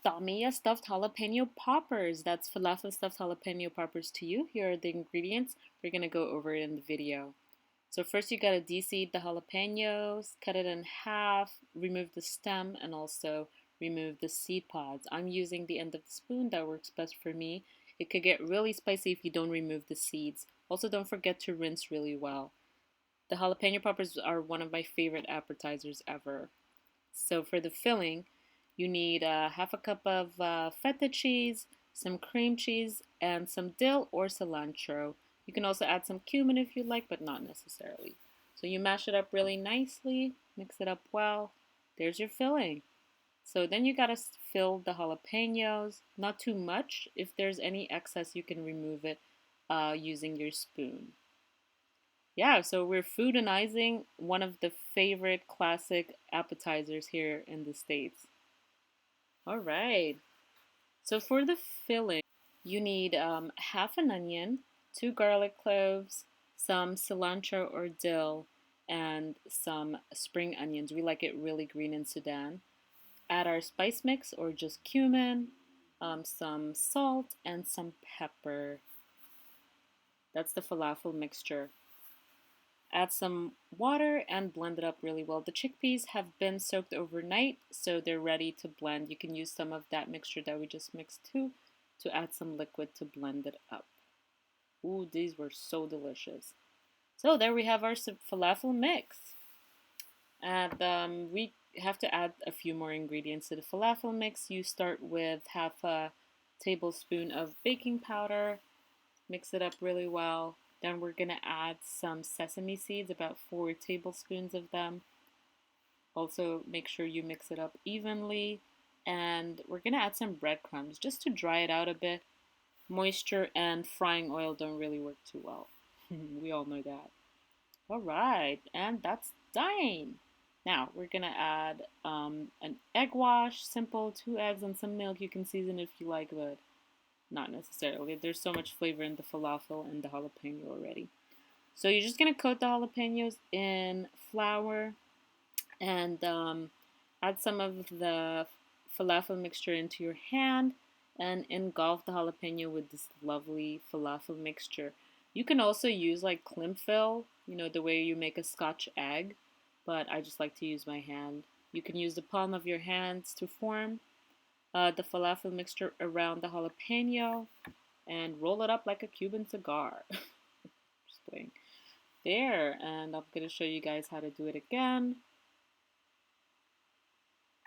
Tamiya stuffed jalapeno poppers. That's falafel stuffed jalapeno poppers to you. Here are the ingredients. We're going to go over it in the video. So first you got to de-seed the jalapenos, cut it in half, remove the stem, and also remove the seed pods. I'm using the end of the spoon. That works best for me. It could get really spicy if you don't remove the seeds. Also, don't forget to rinse really well. The jalapeno poppers are one of my favorite appetizers ever. So for the filling, you need half a cup of feta cheese, some cream cheese, and some dill or cilantro. You can also add some cumin if you like, but not necessarily. So you mash it up really nicely, mix it up well. There's your filling. So then you gotta fill the jalapenos, not too much. If there's any excess, you can remove it using your spoon. Yeah, so we're foodinizing one of the favorite classic appetizers here in the States. All right. So for the filling, you need half an onion, two garlic cloves, some cilantro or dill, and some spring onions. We like it really green in Sudan. Add our spice mix or just cumin, some salt, and some pepper. That's the falafel mixture. Add some water and blend it up really well. The chickpeas have been soaked overnight, so they're ready to blend. You can use some of that mixture that we just mixed too to add some liquid to blend it up. Ooh, these were so delicious. So there we have our falafel mix. And we have to add a few more ingredients to the falafel mix. You start with half a tablespoon of baking powder, mix it up really well. Then we're going to add some sesame seeds, about 4 tablespoons of them. Also, make sure you mix it up evenly. And we're going to add some breadcrumbs just to dry it out a bit. Moisture and frying oil don't really work too well. We all know that. All right, and that's done. Now we're gonna add an egg wash, simple, 2 eggs and some milk. You can season if you like, but not necessarily. There's so much flavor in the falafel and the jalapeno already. So you're just gonna coat the jalapenos in flour and add some of the falafel mixture into your hand and engulf the jalapeno with this lovely falafel mixture. You can also use like Klimpfil, you know, the way you make a Scotch egg, but I just like to use my hand. You can use the palm of your hands to form the falafel mixture around the jalapeno and roll it up like a Cuban cigar. Just playing. There, and I'm gonna show you guys how to do it again.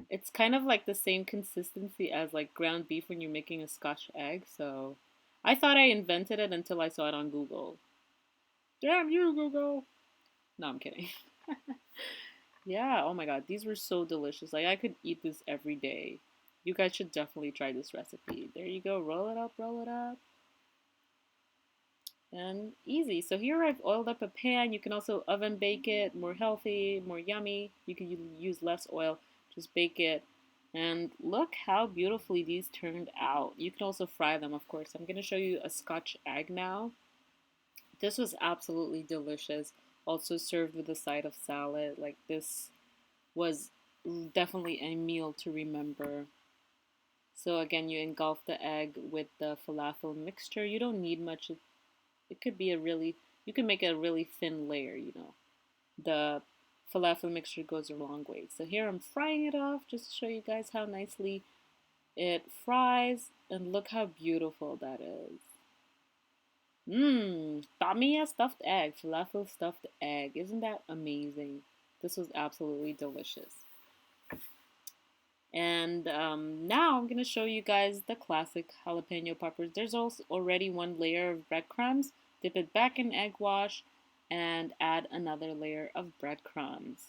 It's kind of like the same consistency as like ground beef when you're making a Scotch egg, so I thought I invented it until I saw it on Google. Damn you, Google! No, I'm kidding. Yeah, oh my god, these were so delicious. Like, I could eat this every day. You guys should definitely try this recipe. There you go, roll it up, roll it up. And easy. So here I've oiled up a pan. You can also oven bake it, more healthy, more yummy. You can use less oil, just bake it. And look how beautifully these turned out. You can also fry them, of course. I'm going to show you a Scotch egg now. This was absolutely delicious. Also served with a side of salad. Like, this was definitely a meal to remember. So again, you engulf the egg with the falafel mixture. You don't need much. It could be a really, you can make a really thin layer, you know. The falafel mixture goes a long way. So here I'm frying it off just to show you guys how nicely it fries. And look how beautiful that is. Mmm, Tamiya stuffed egg, falafel stuffed egg. Isn't that amazing? This was absolutely delicious. And now I'm going to show you guys the classic jalapeno poppers. There's also already one layer of breadcrumbs. Dip it back in egg wash and add another layer of breadcrumbs.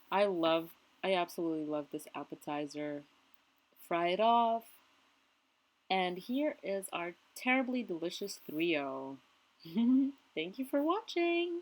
I absolutely love this appetizer. Fry it off. And here is our terribly delicious trio. Thank you for watching.